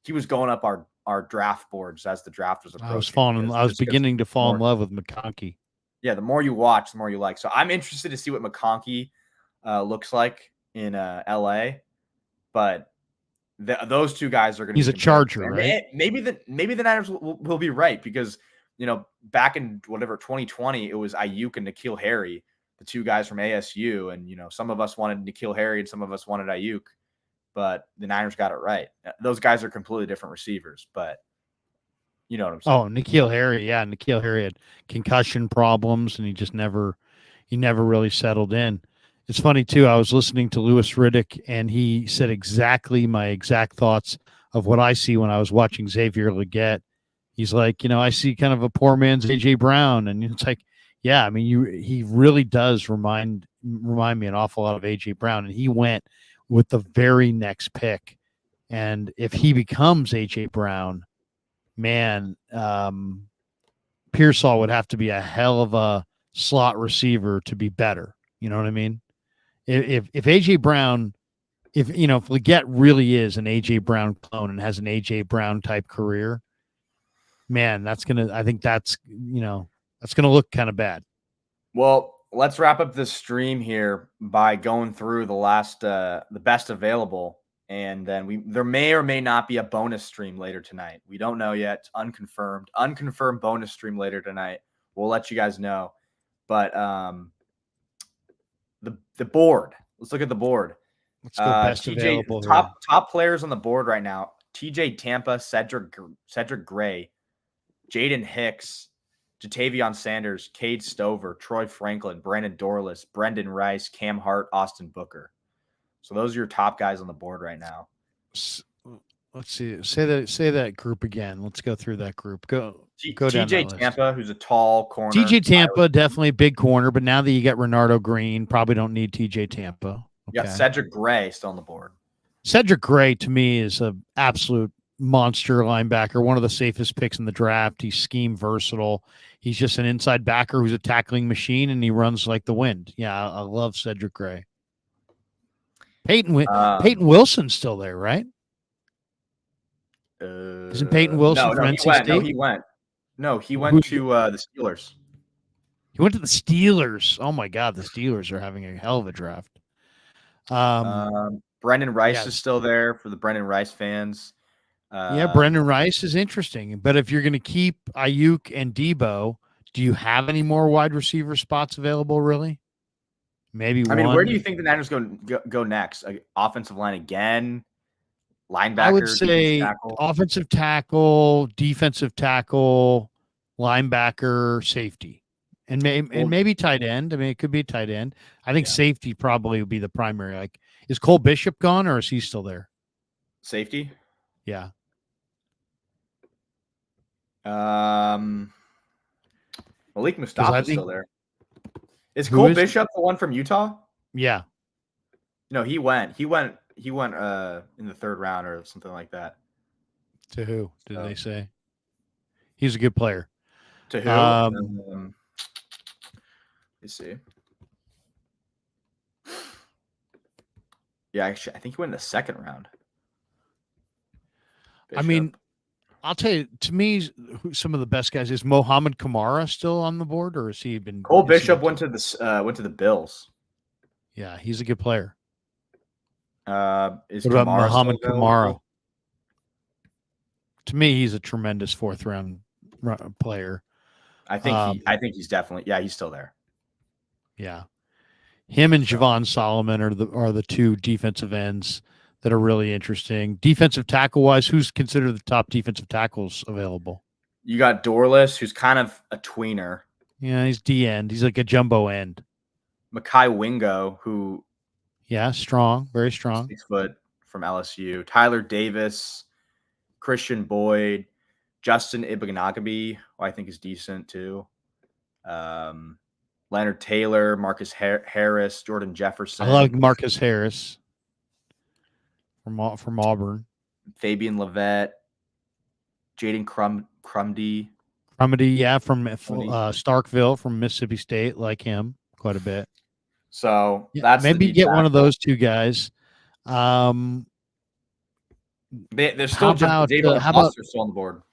he was going up our draft boards as the draft was approaching. I was beginning to fall in love with McConkey. Yeah. The more you watch, the more you like. So I'm interested to see what McConkey looks like in LA, but those two guys are going to. He's a Charger, right? Maybe the Niners will be right because back in 2020 it was Ayuk and N'Keal Harry, the two guys from ASU, and some of us wanted N'Keal Harry and some of us wanted Ayuk, but the Niners got it right. Those guys are completely different receivers, but you know what I'm saying. Oh, N'Keal Harry, yeah, N'Keal Harry had concussion problems and he never really settled in. It's funny, too. I was listening to Louis Riddick, and he said exactly my exact thoughts of what I see when I was watching Xavier Legette, He's like, I see kind of a poor man's AJ Brown, and it's like, yeah, I mean, he really does remind me an awful lot of AJ Brown, and he went with the very next pick, and if he becomes AJ Brown, man, Pearsall would have to be a hell of a slot receiver to be better. You know what I mean? If AJ Brown, if Leggett really is an AJ Brown clone and has an AJ Brown type career, man, I think that's gonna look kind of bad. Well, let's wrap up this stream here by going through the best available, and then there may or may not be a bonus stream later tonight. We don't know yet. It's unconfirmed bonus stream later tonight. We'll let you guys know. But the board. Let's look at the board. Let's go best TJ, available. Top players on the board right now: TJ Tampa, Cedric Gray, Jaden Hicks, Jatavion Sanders, Cade Stover, Troy Franklin, Brandon Dorless, Brendan Rice, Cam Hart, Austin Booker. So those are your top guys on the board right now. Let's see. Say that group again. Let's go through that group. Go TJ Tampa, who's a tall corner. TJ Tampa, definitely a big corner, but now that you got Renardo Green, probably don't need TJ Tampa. Okay. You got Cedric Gray still on the board. Cedric Gray, to me, is an absolute monster linebacker, one of the safest picks in the draft. He's scheme versatile. He's just an inside backer who's a tackling machine, and he runs like the wind. Yeah, I love Cedric Gray. Peyton Wilson's still there, right? Isn't Peyton Wilson from NC State? No, he went. No, he went to the Steelers. He went to the Steelers. Oh my God, the Steelers are having a hell of a draft. Brendan Rice is still there for the Brendan Rice fans. Brendan Rice is interesting. But if you're going to keep Ayuk and Debo, do you have any more wide receiver spots available, really? Maybe one. I mean, where do you think the Niners go next? Offensive line again? Linebacker? I would say offensive tackle, defensive tackle, linebacker, safety. And maybe tight end. I mean, it could be tight end. I think safety probably would be the primary. Like, is Cole Bishop gone or is he still there? Safety? Yeah. Malik Mustafa's still there. Is Cole Bishop the one from Utah? Yeah. No, he went. He went in the third round or something like that. To who did they say? He's a good player. To who? Let's see. Yeah, actually, I think he went in the second round. Bishop. I mean, I'll tell you, to me, some of the best guys is Mohamed Kamara still on the board, or has he been? Cole Bishop went to the Bills. Yeah, he's a good player. Is what about Mohamed Kamara? To me, he's a tremendous fourth round player. I think he's definitely he's still there. Yeah, him and Javon Solomon are the two defensive ends that are really interesting. Defensive tackle wise, who's considered the top defensive tackles available? You got Dorless, who's kind of a tweener. Yeah, he's D end. He's like a jumbo end. Mekhi Wingo, who strong, very strong. 6 foot from LSU. Tyler Davis, Christian Boyd, Justin Ibenagabe, who I think is decent too. Leonard Taylor, Marcus Harris, Jordan Jefferson. I like Marcus Harris from Auburn. Fabian Levet, Jaden Crumdy. Crumdy, from Starkville, from Mississippi State. Like him quite a bit. So that's maybe get one of those two guys. They're still Javon Foster still on the board.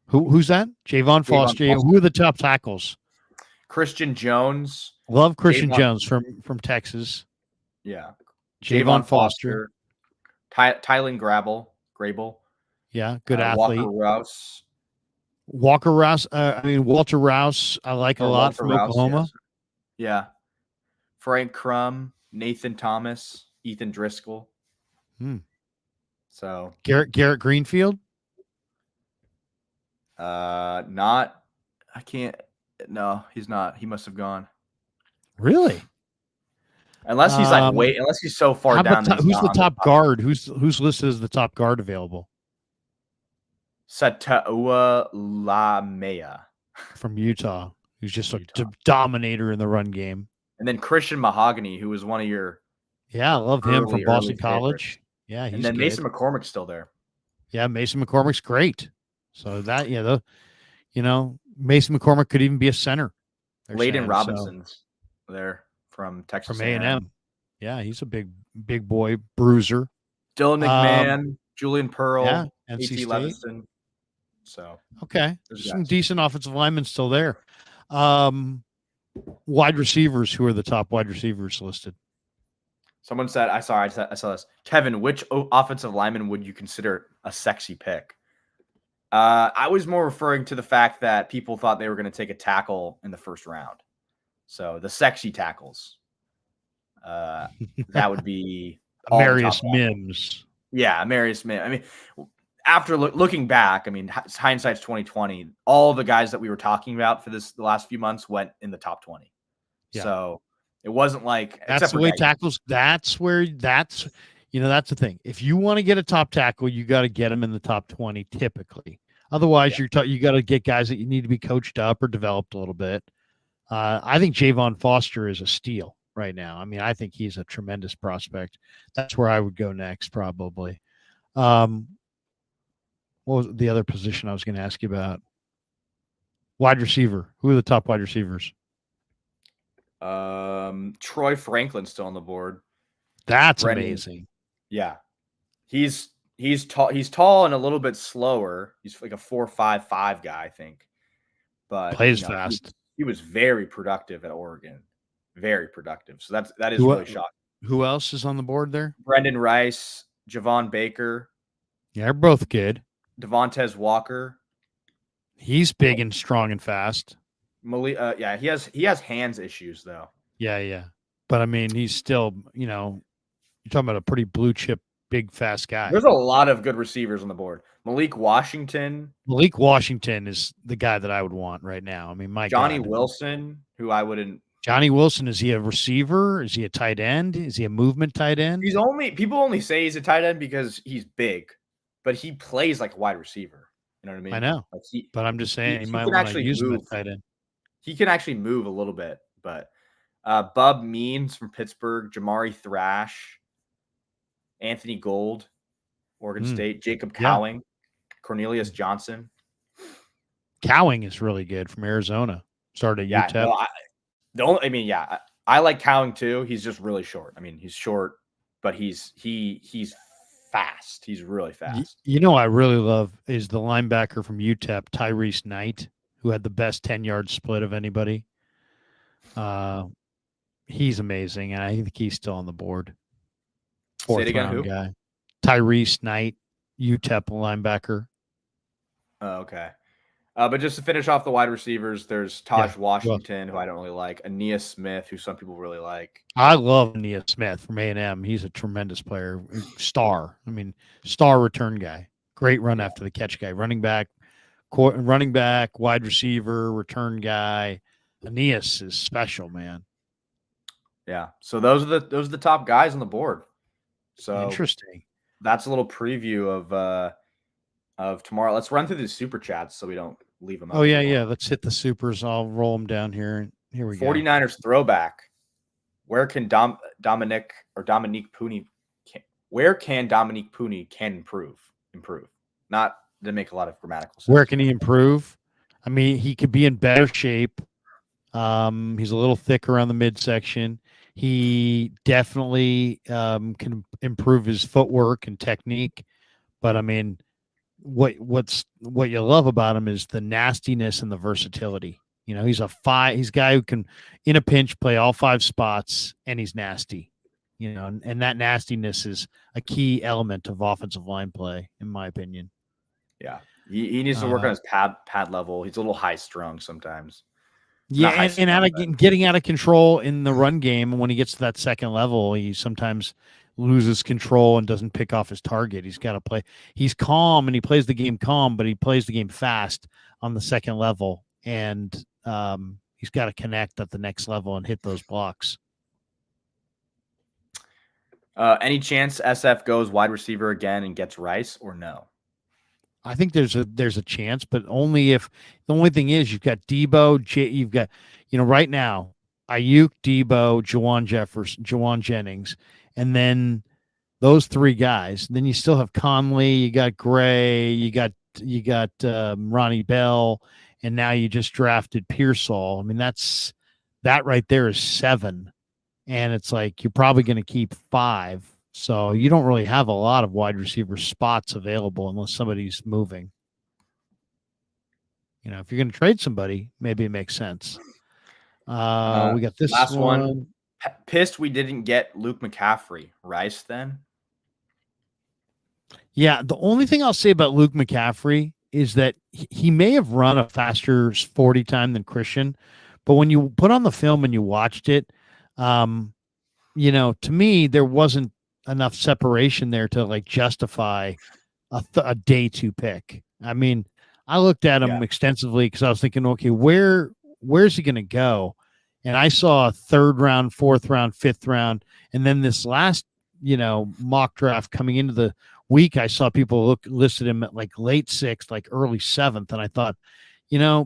Who's that? Javon Foster. Who are the top tackles? Christian Jones. Love Christian Jones from Texas. Yeah. Javon Foster. Tylen Grable. Yeah, good athlete. Walker Rouse. Walter Rouse, I like a lot from Oklahoma. Yes. Yeah. Frank Crum, Nathan Thomas, Ethan Driscoll. So Garrett Greenfield? No, he's not. He must have gone. Really? Unless he's unless he's so far down. Who's the top guard? Who's listed as the top guard available? Sataua Lamea from Utah, who's just a Utah. dominator in the run game. And then Christian Mahogany, who was one of your I love him from Boston College. favorites. Yeah, he's and then good. Mason McCormick's still there. Yeah, Mason McCormick's great. So that Mason McCormick could even be a center. Layden Robinson's there from Texas from A&M. Yeah, he's a big boy bruiser. Dylan McMahon, Julian Pearl, yeah, A.T. Leviston. So okay, some decent offensive linemen still there. Wide receivers. Who are the top wide receivers listed? Someone said, I saw this. Kevin, which offensive lineman would you consider a sexy pick? I was more referring to the fact that people thought they were going to take a tackle in the first round. So the sexy tackles. That would be Amarius Mims. Yeah, Amarius Mims. I mean, after looking back, I mean, hindsight's 2020. All the guys that we were talking about for the last few months went in the top 20. Yeah. So it wasn't like that's the way tackles. That's the thing. If you want to get a top tackle, you got to get them in the top 20 typically. Otherwise, you got to get guys that you need to be coached up or developed a little bit. I think Javon Foster is a steal right now. I mean, I think he's a tremendous prospect. That's where I would go next, probably. What was the other position I was going to ask you about? Wide receiver. Who are the top wide receivers? Troy Franklin's still on the board. That's amazing. Yeah. He's tall. He's tall and a little bit slower. He's like a 4.55 guy, I think. But plays fast. He was very productive at Oregon. Very productive. So that is really shocking. Who else is on the board there? Brendan Rice, Javon Baker. Yeah, they're both good. Devontae Walker. He's big and strong and fast. Yeah, he has hands issues though. Yeah. But I mean, he's still, you're talking about a pretty blue chip, big, fast guy. There's a lot of good receivers on the board. Malik Washington is the guy that I would want right now. I mean, Johnny Wilson, who I wouldn't. Johnny Wilson, is he a receiver? Is he a tight end? Is he a movement tight end? People only say he's a tight end because he's big, but he plays like a wide receiver. You know what I mean? I know. But I'm just saying he might want to use him as tight end. He can actually move a little bit, but Bub Means from Pittsburgh, Jamari Thrash, Anthony Gold, Oregon State, Jacob Cowing, Cornelius Johnson. Cowing is really good from Arizona. Started at UTEP. I like Cowing too. He's just really short. I mean, he's short, but he's fast. He's really fast. I really love is the linebacker from UTEP, Tyrese Knight, who had the best 10-yard split of anybody. He's amazing, and I think he's still on the board. Fourth round guy. Tyrese Knight, UTEP linebacker. Oh, okay. But just to finish off the wide receivers, there's Taj Washington, who I don't really like. Aeneas Smith, who some people really like. I love Aeneas Smith from A&M. He's a tremendous player. Star return guy. Great run after the catch guy. Running back, wide receiver, return guy. Aeneas is special, man. Yeah. So those are the top guys on the board. So interesting. That's a little preview of tomorrow. Let's run through the super chats so we don't leave them out. Oh, yeah. Let's hit the supers. I'll roll them down here. Here we 49ers go. 49ers throwback. Where can Dominic Puni improve? Not to make a lot of grammatical sense. Where can he improve? I mean, he could be in better shape. He's a little thicker on the midsection. He definitely can improve his footwork and technique. But I mean, what you love about him is the nastiness and the versatility. He's a guy who can, in a pinch, play all 5 spots, and he's nasty. And that nastiness is a key element of offensive line play, in my opinion. Yeah, he needs to work on his pad level. He's a little high strung sometimes. Yeah, and getting out of control in the run game. And when he gets to that second level, he sometimes loses control and doesn't pick off his target. He's got to play. He's calm and he plays the game calm, but he plays the game fast on the second level. And he's got to connect at the next level and hit those blocks. Any chance SF goes wide receiver again and gets Rice or no? I think there's a chance, but only if the only thing is you've got Debo, you've got, right now, Ayuk, Debo, Jawan Jennings, and then those three guys. Then you still have Conley, you got Gray, you got Ronnie Bell, and now you just drafted Pearsall. I mean, that right there is 7, and it's like you're probably going to keep 5. So you don't really have a lot of wide receiver spots available unless somebody's moving. If you're going to trade somebody, maybe it makes sense. We got this last one. Pissed we didn't get Luke McCaffrey. Rice then? Yeah, the only thing I'll say about Luke McCaffrey is that he may have run a faster 40 time than Christian, but when you put on the film and you watched it, to me, there wasn't enough separation there to like justify a day 2 pick. I mean, I looked at him extensively because I was thinking, okay, where's he going to go? And I saw a 3rd round, 4th round, 5th round, and then this last, mock draft coming into the week, I saw people listed him at like late 6th, like early 7th, and I thought,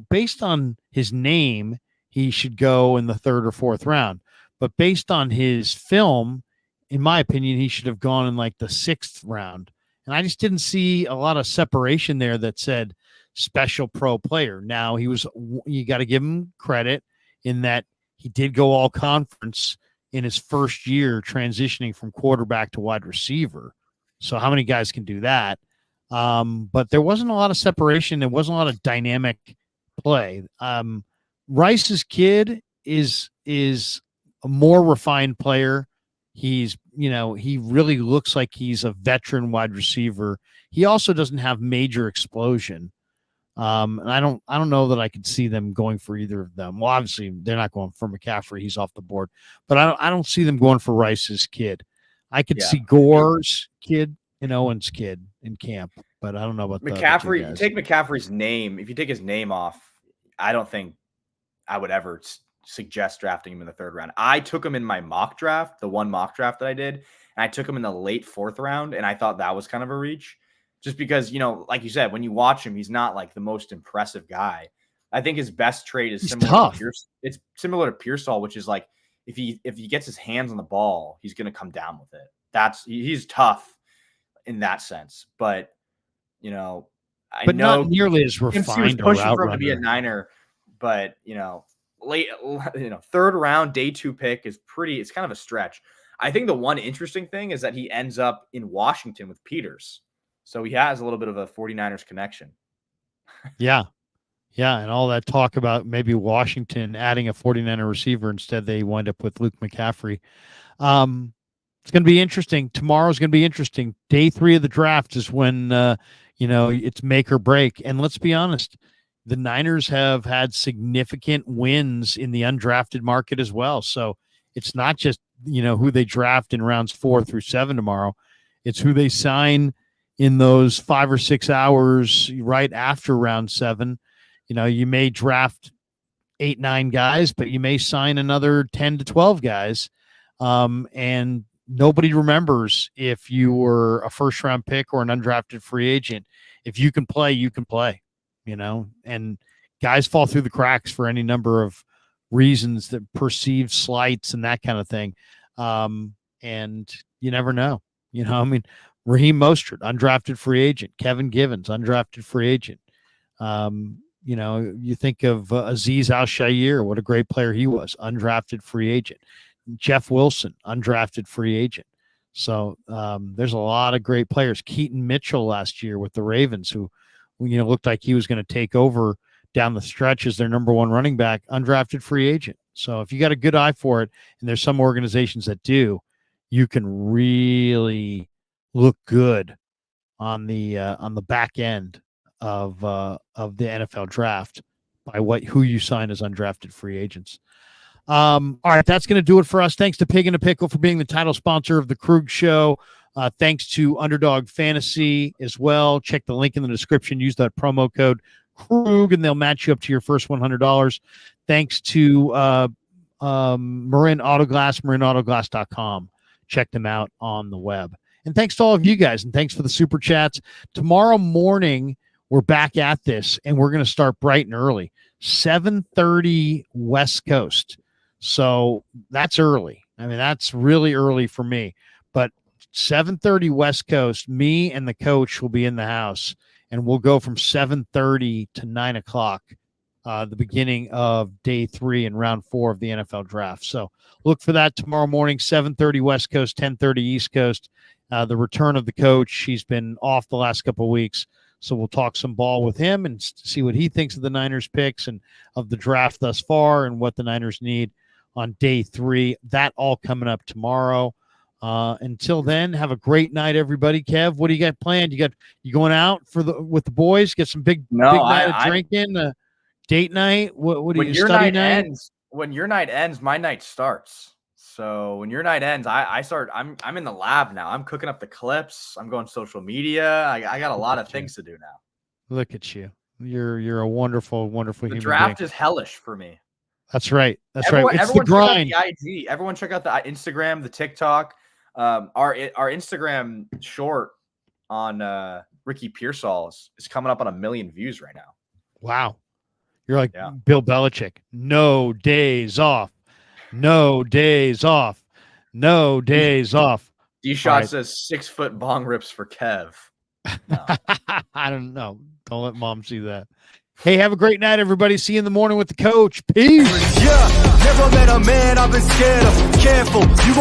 based on his name, he should go in the 3rd or 4th round. But based on his film, in my opinion, he should have gone in like the 6th round. And I just didn't see a lot of separation there that said special pro player. Now, you got to give him credit in that he did go all conference in his first year transitioning from quarterback to wide receiver. So how many guys can do that? But there wasn't a lot of separation. There wasn't a lot of dynamic play. Rice's kid is a more refined player. He's, he really looks like he's a veteran wide receiver. He also doesn't have major explosion. And I don't know that I could see them going for either of them. Well, obviously they're not going for McCaffrey. He's off the board, but I don't see them going for Rice's kid. I could see Gore's kid and Owen's kid in camp, but I don't know about McCaffrey. You take McCaffrey's name. If you take his name off, I don't think I would ever suggest drafting him in the 3rd round. I took him in my mock draft, the one mock draft that I did, and I took him in the late 4th round, and I thought that was kind of a reach. Just because, like you said, when you watch him, he's not like the most impressive guy. I think his best trait is similar to it's similar to Pearsall, which is like if he gets his hands on the ball, he's going to come down with it. He's tough in that sense, but not nearly as refined. Was pushing for him to be a Niner, but late 3rd round day 2 pick is it's kind of a stretch. I think the one interesting thing is that he ends up in Washington with Peters. So he has a little bit of a 49ers connection. Yeah. Yeah. And all that talk about maybe Washington adding a 49er receiver. Instead, they wind up with Luke McCaffrey. It's going to be interesting. Tomorrow's going to be interesting. Day 3 of the draft is when, it's make or break. And let's be honest, the Niners have had significant wins in the undrafted market as well. So it's not just, who they draft in rounds 4 through 7 tomorrow. It's who they sign in those 5 or 6 hours right after round 7. You may draft 8, 9 guys, but you may sign another 10 to 12 guys. And nobody remembers if you were a 1st round pick or an undrafted free agent. If you can play, you can play, and guys fall through the cracks for any number of reasons, that perceived slights and that kind of thing. And you never know, Raheem Mostert, undrafted free agent. Kevin Givens, undrafted free agent. You think of Azeez Al-Shaair, what a great player he was, undrafted free agent. Jeff Wilson, undrafted free agent. So there's a lot of great players. Keaton Mitchell last year with the Ravens, who looked like he was going to take over down the stretch as their number 1 running back, undrafted free agent. So if you got a good eye for it, and there's some organizations that do, you can really look good on the back end of the NFL draft by who you sign as undrafted free agents. All right, that's going to do it for us. Thanks to Pig and a Pickle for being the title sponsor of the Krug Show. Thanks to Underdog Fantasy as well. Check the link in the description. Use that promo code Krug, and they'll match you up to your first $100. Thanks to Marin Autoglass, marinautoglass.com. Check them out on the web. And thanks to all of you guys, and thanks for the super chats. Tomorrow morning, we're back at this, and we're going to start bright and early, 7:30 West Coast. So that's early. I mean, that's really early for me. But 7:30 West Coast, me and the coach will be in the house, and we'll go from 7:30 to 9 o'clock, the beginning of day 3 and round 4 of the NFL draft. So look for that tomorrow morning, 7:30 West Coast, 10:30 East Coast. The return of the coach. He's been off the last couple of weeks. So we'll talk some ball with him and see what he thinks of the Niners picks and of the draft thus far and what the Niners need on day 3. That all coming up tomorrow. Until then, have a great night, everybody. Kev, what do you got planned? You going out with the boys? Get some big night of drinking, date night. What do you study night? When your night ends, my night starts. So when your night ends, I start. I'm in the lab now. I'm cooking up the clips. I'm going social media. I got a lot of things to do now. Look at you. You're a wonderful, wonderful human being. The draft is hellish for me. That's right. It's the grind. Check out the IG. Everyone check out the Instagram, the TikTok. Our Instagram short on Ricky Pearsall is coming up on 1 million views right now. Wow. You're like Bill Belichick. No days off. No days off. No days off. D-Shot says 6 foot bong rips for Kev. No. I don't know. Don't let mom see that. Hey, have a great night, everybody. See you in the morning with the coach. Peace. Yeah, never met a man I've been scared of. Careful. You